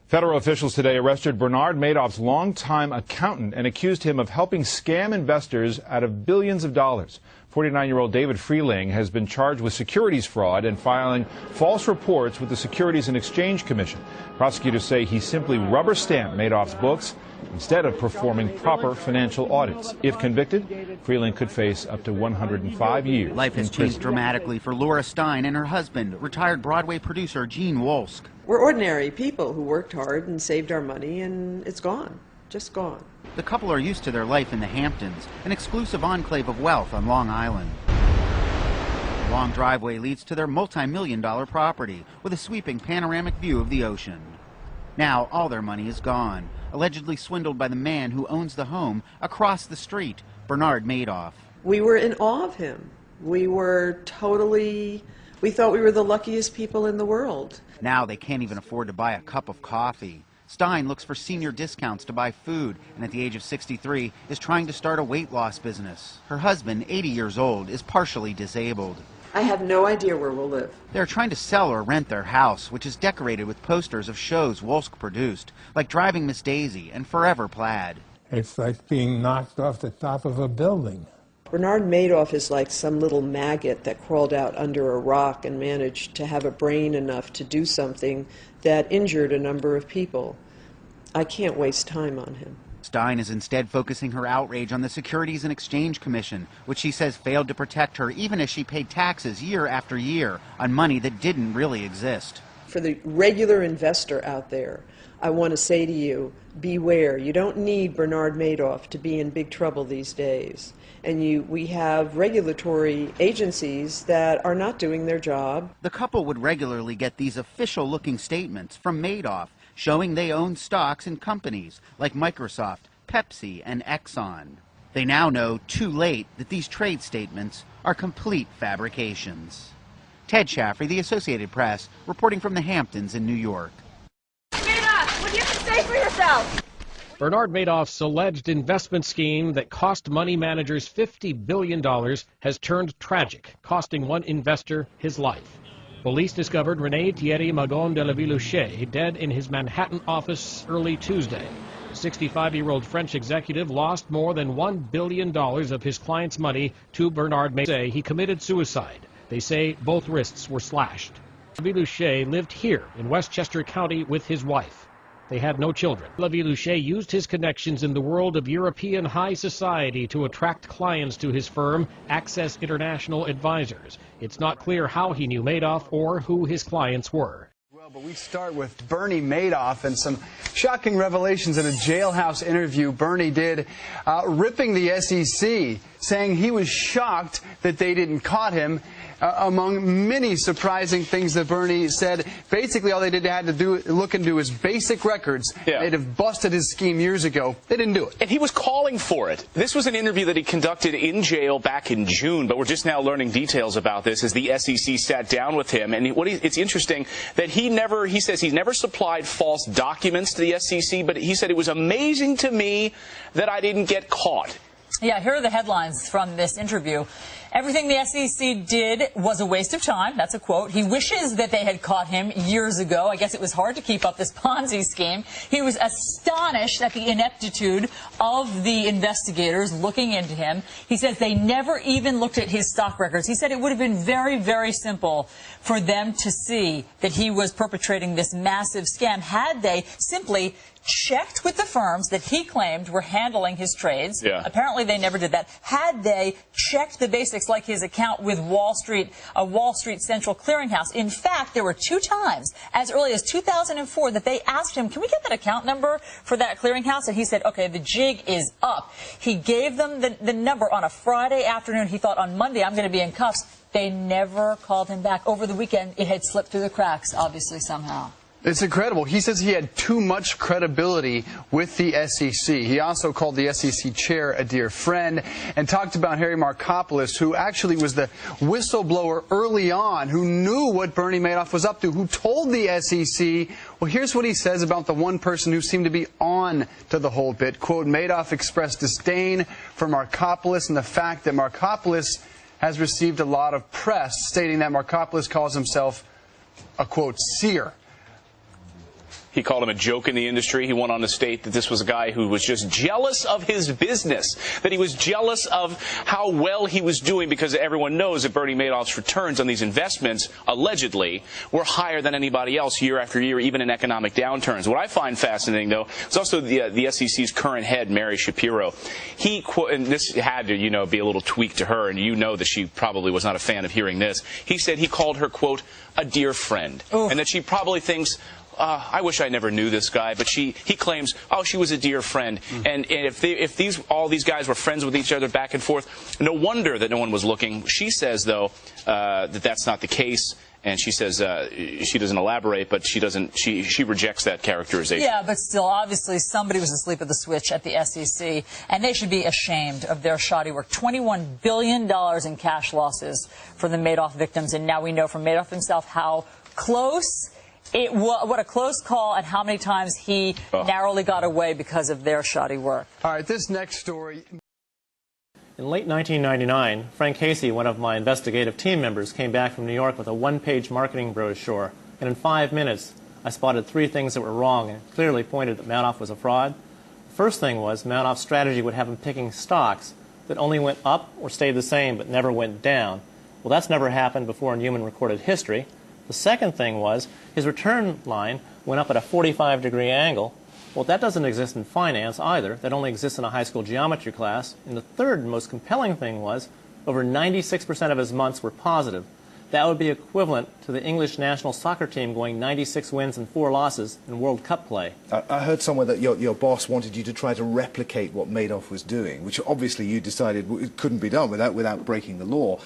Federal officials today arrested Bernard Madoff's longtime accountant and accused him of helping scam investors out of billions of dollars. 49-year-old David Freeling has been charged with securities fraud and filing false reports with the Securities and Exchange Commission. Prosecutors say he simply rubber-stamped Madoff's books instead of performing proper financial audits. If convicted, Freeling could face up to 105 years. Life has changed dramatically for Laura Stein and her husband, retired Broadway producer Gene Wolsk. We're ordinary people who worked hard and saved our money, and it's gone, just gone. The couple are used to their life in the Hamptons, an exclusive enclave of wealth on Long Island. The long driveway leads to their multi-million-dollar property with a sweeping panoramic view of the ocean. Now all their money is gone, allegedly swindled by the man who owns the home across the street, Bernard Madoff. We were in awe of him. We thought we were the luckiest people in the world. Now they can't even afford to buy a cup of coffee. Stein looks for senior discounts to buy food, and at the age of 63 is trying to start a weight loss business. Her husband, 80 years old, is partially disabled. I have no idea where we'll live. They're trying to sell or rent their house, which is decorated with posters of shows Wolsk produced, like Driving Miss Daisy and Forever Plaid. It's like being knocked off the top of a building. Bernard Madoff is like some little maggot that crawled out under a rock and managed to have a brain enough to do something that injured a number of people. I can't waste time on him. Stein is instead focusing her outrage on the Securities and Exchange Commission, which she says failed to protect her even as she paid taxes year after year on money that didn't really exist. For the regular investor out there, I want to say to you, beware. You don't need Bernard Madoff to be in big trouble these days. And we have regulatory agencies that are not doing their job. The couple would regularly get these official-looking statements from Madoff showing they own stocks in companies like Microsoft, Pepsi, and Exxon. They now know too late that these trade statements are complete fabrications. Ted Shaffrey, The Associated Press, reporting from the Hamptons in New York. Madoff, what do you have to say for yourself? Bernard Madoff's alleged investment scheme that cost money managers $50 billion has turned tragic, costing one investor his life. Police discovered René Thierry Magon de la Villouche dead in his Manhattan office early Tuesday. The 65-year-old French executive lost more than $1 billion of his client's money to Bernard Madoff. He committed suicide. They say both wrists were slashed. Villouche lived here in Westchester County with his wife. They had no children. La Villouche used his connections in the world of European high society to attract clients to his firm, Access International Advisors. It's not clear how he knew Madoff or who his clients were. Well, but we start with Bernie Madoff and some shocking revelations in a jailhouse interview Bernie did, ripping the SEC, saying he was shocked that they didn't caught him. Among many surprising things that Bernie said, basically all they had to do look into his basic records. Yeah. They'd have busted his scheme years ago. They didn't do it. And he was calling for it. This was an interview that he conducted in jail back in June, but we're just now learning details about this as the SEC sat down with him. And it's interesting that he says he's never supplied false documents to the SEC, but he said it was amazing to me that I didn't get caught. Yeah, here are the headlines from this interview. Everything the SEC did was a waste of time. That's a quote. He wishes that they had caught him years ago. I guess it was hard to keep up this Ponzi scheme. He was astonished at the ineptitude of the investigators looking into him. He says they never even looked at his stock records. He said it would have been very, very simple for them to see that he was perpetrating this massive scam had they simply checked with the firms that he claimed were handling his trades. Yeah. Apparently they never did that. Had they checked the basics like his account with Wall Street Central Clearinghouse. In fact, there were 2 times as early as 2004 that they asked him, can we get that account number for that clearinghouse? And he said, okay, the jig is up. He gave them the number on a Friday afternoon. He thought on Monday I'm going to be in cuffs. They never called him back. Over the weekend, it had slipped through the cracks, obviously, somehow. It's incredible. He says he had too much credibility with the SEC. He also called the SEC chair a dear friend and talked about Harry Markopolos, who actually was the whistleblower early on, who knew what Bernie Madoff was up to, who told the SEC. Well, here's what he says about the one person who seemed to be on to the whole bit. Quote, Madoff expressed disdain for Markopolos and the fact that Markopolos has received a lot of press, stating that Markopolos calls himself a, quote, seer. He called him a joke in the industry. He went on to state that this was a guy who was just jealous of his business, that he was jealous of how well he was doing, because everyone knows that Bernie Madoff's returns on these investments, allegedly, were higher than anybody else year after year, even in economic downturns. What I find fascinating, though, is also the SEC's current head, Mary Shapiro. And this had to, be a little tweak to her, and you know that she probably was not a fan of hearing this. He said he called her, quote, a dear friend, and that she probably thinks, I wish I never knew this guy, but he claims, oh, she was a dear friend. And if all these guys were friends with each other back and forth, no wonder that no one was looking. She says, though, that that's not the case. And she says she doesn't elaborate, but she rejects that characterization. Yeah, but still, obviously, somebody was asleep at the switch at the SEC, and they should be ashamed of their shoddy work. $21 billion in cash losses for the Madoff victims, and now we know from Madoff himself how close what a close call, and how many times he narrowly got away because of their shoddy work. All right, this next story. In late 1999, Frank Casey, one of my investigative team members, came back from New York with a one-page marketing brochure, and in 5 minutes, I spotted 3 things that were wrong and clearly pointed that Madoff was a fraud. The first thing was Madoff's strategy would have him picking stocks that only went up or stayed the same but never went down. Well, that's never happened before in human recorded history. The second thing was his return line went up at a 45-degree angle. Well, that doesn't exist in finance either. That only exists in a high school geometry class. And the third and most compelling thing was over 96% of his months were positive. That would be equivalent to the English national soccer team going 96 wins and 4 losses in World Cup play. I heard somewhere that your boss wanted you to try to replicate what Madoff was doing, which obviously you decided it couldn't be done without breaking the law.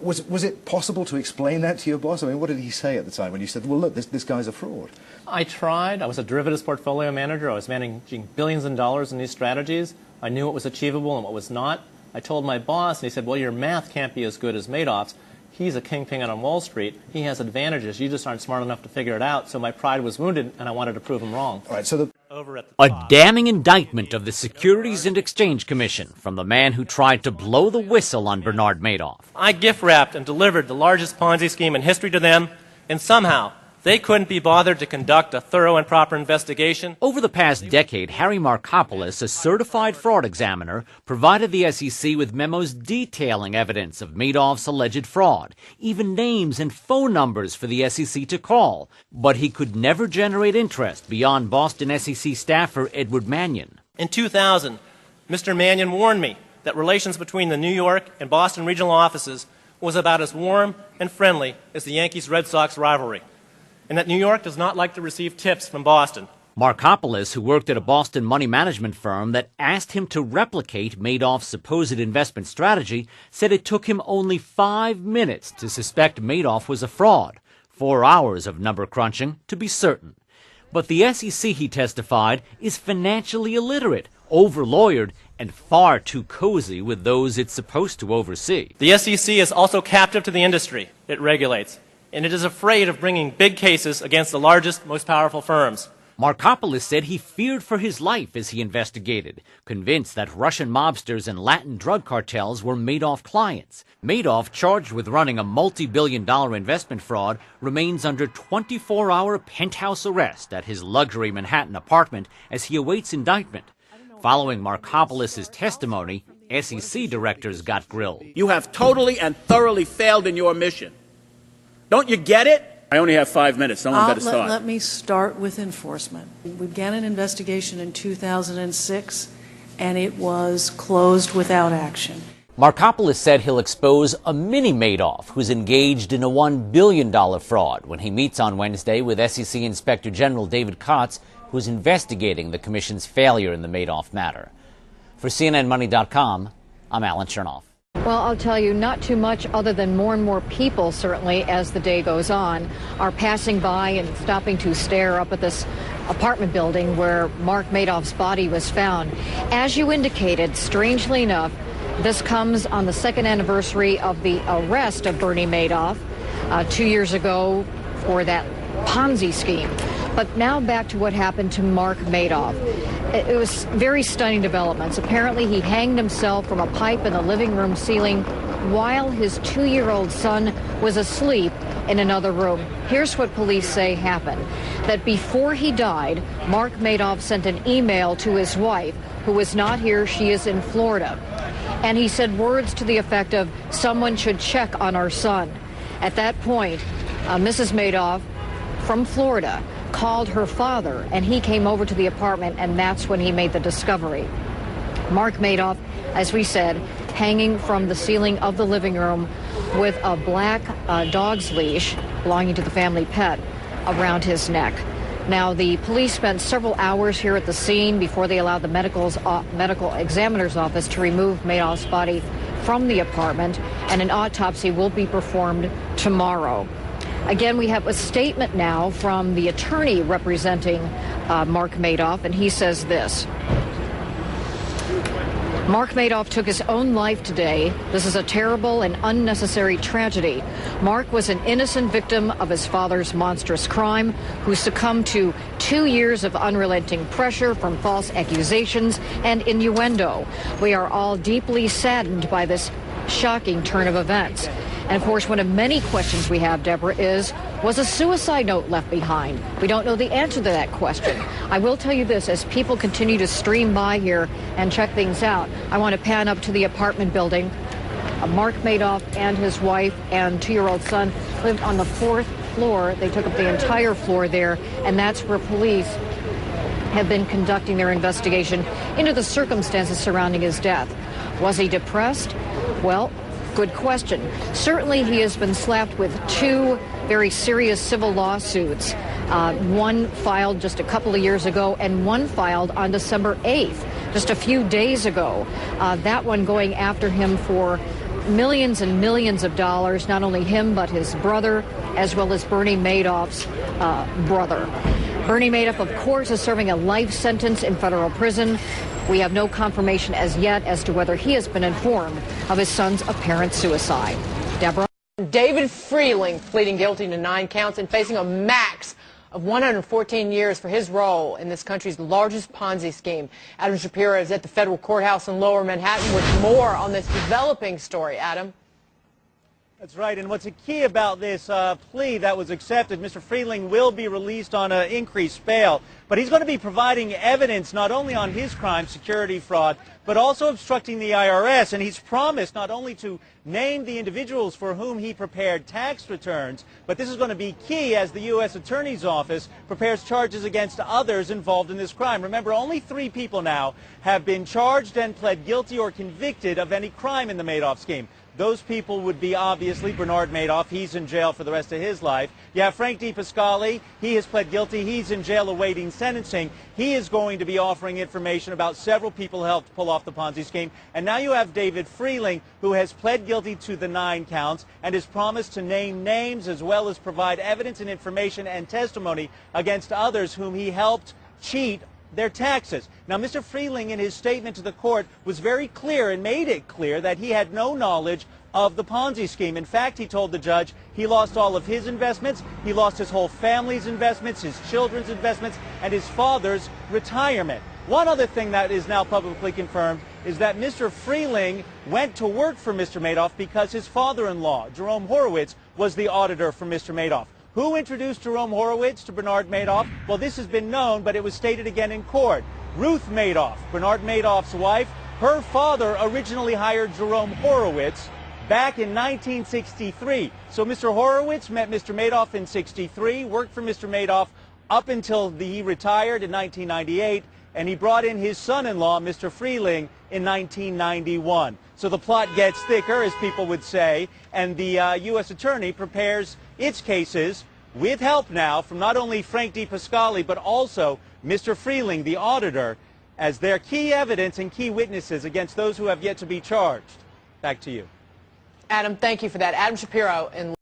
Was it possible to explain that to your boss? I mean, what did he say at the time when you said, well, look, this guy's a fraud? I tried. I was a derivatives portfolio manager. I was managing billions in dollars in these strategies. I knew what was achievable and what was not. I told my boss, and he said, well, your math can't be as good as Madoff's. He's a kingpin on Wall Street. He has advantages. You just aren't smart enough to figure it out. So my pride was wounded, and I wanted to prove him wrong. All right, so a damning indictment of the Securities and Exchange Commission from the man who tried to blow the whistle on Bernard Madoff. I gift-wrapped and delivered the largest Ponzi scheme in history to them, and somehow they couldn't be bothered to conduct a thorough and proper investigation. Over the past decade, Harry Markopoulos, a certified fraud examiner, provided the SEC with memos detailing evidence of Madoff's alleged fraud, even names and phone numbers for the SEC to call. But he could never generate interest beyond Boston SEC staffer Edward Mannion. In 2000, Mr. Mannion warned me that relations between the New York and Boston regional offices was about as warm and friendly as the Yankees-Red Sox rivalry, and that New York does not like to receive tips from Boston. Markopoulos, who worked at a Boston money management firm that asked him to replicate Madoff's supposed investment strategy, said it took him only 5 minutes to suspect Madoff was a fraud, 4 hours of number crunching to be certain. But the SEC, he testified, is financially illiterate, over-lawyered, and far too cozy with those it's supposed to oversee. The SEC is also captive to the industry it regulates, and it is afraid of bringing big cases against the largest, most powerful firms. Markopoulos said he feared for his life as he investigated, convinced that Russian mobsters and Latin drug cartels were Madoff clients. Madoff, charged with running a multi-billion-dollar investment fraud, remains under 24-hour penthouse arrest at his luxury Manhattan apartment as he awaits indictment. Following Markopoulos' testimony, SEC directors got grilled. You have totally and thoroughly failed in your mission. Don't you get it? I only have 5 minutes. Someone better start. Let me start with enforcement. We began an investigation in 2006, and it was closed without action. Markopoulos said he'll expose a mini Madoff who's engaged in a $1 billion fraud when he meets on Wednesday with SEC Inspector General David Kotz, who's investigating the Commission's failure in the Madoff matter. For CNNMoney.com, I'm Alan Chernoff. Well, I'll tell you, not too much other than more and more people, certainly, as the day goes on, are passing by and stopping to stare up at this apartment building where Mark Madoff's body was found. As you indicated, strangely enough, this comes on the second anniversary of the arrest of Bernie Madoff 2 years ago for that Ponzi scheme. But now back to what happened to Mark Madoff. It was very stunning developments. Apparently, he hanged himself from a pipe in the living room ceiling while his 2-year-old son was asleep in another room. Here's what police say happened. That before he died, Mark Madoff sent an email to his wife, who is not here. She is in Florida. And he said words to the effect of, "Someone should check on our son." At that point, Mrs. Madoff from Florida called her father, and he came over to the apartment, and that's when he made the discovery. Mark Madoff, as we said, hanging from the ceiling of the living room with a black dog's leash belonging to the family pet around his neck. Now, the police spent several hours here at the scene before they allowed the medical examiner's office to remove Madoff's body from the apartment, and an autopsy will be performed tomorrow. Again, we have a statement now from the attorney representing Mark Madoff, and he says this. Mark Madoff took his own life today. This is a terrible and unnecessary tragedy. Mark was an innocent victim of his father's monstrous crime who succumbed to 2 years of unrelenting pressure from false accusations and innuendo. We are all deeply saddened by this shocking turn of events. And of course, one of many questions we have, Deborah, is, was a suicide note left behind? We don't know the answer to that question. I will tell you this, as people continue to stream by here and check things out, I want to pan up to the apartment building. Mark Madoff and his wife and 2-year-old son lived on the 4th floor. They took up the entire floor there, and that's where police have been conducting their investigation into the circumstances surrounding his death. Was he depressed? Well, good question. Certainly he has been slapped with 2 very serious civil lawsuits. One filed just a couple of years ago and one filed on December 8th, just a few days ago. That one going after him for millions and millions of dollars, not only him but his brother, as well as Bernie Madoff's brother. Bernie Madoff, of course, is serving a life sentence in federal prison. We have no confirmation as yet as to whether he has been informed of his son's apparent suicide. Deborah? David Freeling pleading guilty to 9 counts and facing a max of 114 years for his role in this country's largest Ponzi scheme. Adam Shapiro is at the federal courthouse in Lower Manhattan with more on this developing story. Adam? That's right, and what's key about this plea that was accepted, Mr. Freeling will be released on an increased bail, but he's going to be providing evidence not only on his crime, security fraud, but also obstructing the IRS, and he's promised not only to name the individuals for whom he prepared tax returns, but this is going to be key as the U.S. Attorney's Office prepares charges against others involved in this crime. Remember, only 3 people now have been charged and pled guilty or convicted of any crime in the Madoff scheme. Those people would be obviously Bernard Madoff. He's in jail for the rest of his life. You have Frank DePasquale. He has pled guilty. He's in jail awaiting sentencing. He is going to be offering information about several people who helped pull off the Ponzi scheme. And now you have David Freeling, who has pled guilty to the 9 counts and has promised to name names as well as provide evidence and information and testimony against others whom he helped cheat their taxes. Now, Mr. Freeling, in his statement to the court, was very clear and made it clear that he had no knowledge of the Ponzi scheme. In fact, he told the judge he lost all of his investments, he lost his whole family's investments, his children's investments, and his father's retirement. One other thing that is now publicly confirmed is that Mr. Freeling went to work for Mr. Madoff because his father-in-law, Jerome Horowitz, was the auditor for Mr. Madoff. Who introduced Jerome Horowitz to Bernard Madoff? Well, this has been known, but it was stated again in court. Ruth Madoff, Bernard Madoff's wife, her father originally hired Jerome Horowitz back in 1963. So Mr. Horowitz met Mr. Madoff in 63, worked for Mr. Madoff up until he retired in 1998, and he brought in his son-in-law, Mr. Freeling, in 1991. So the plot gets thicker, as people would say, and the U.S. Attorney prepares its cases with help now from not only Frank DePasquale, but also Mr. Freeling, the auditor, as their key evidence and key witnesses against those who have yet to be charged. Back to you. Adam, thank you for that. Adam Shapiro in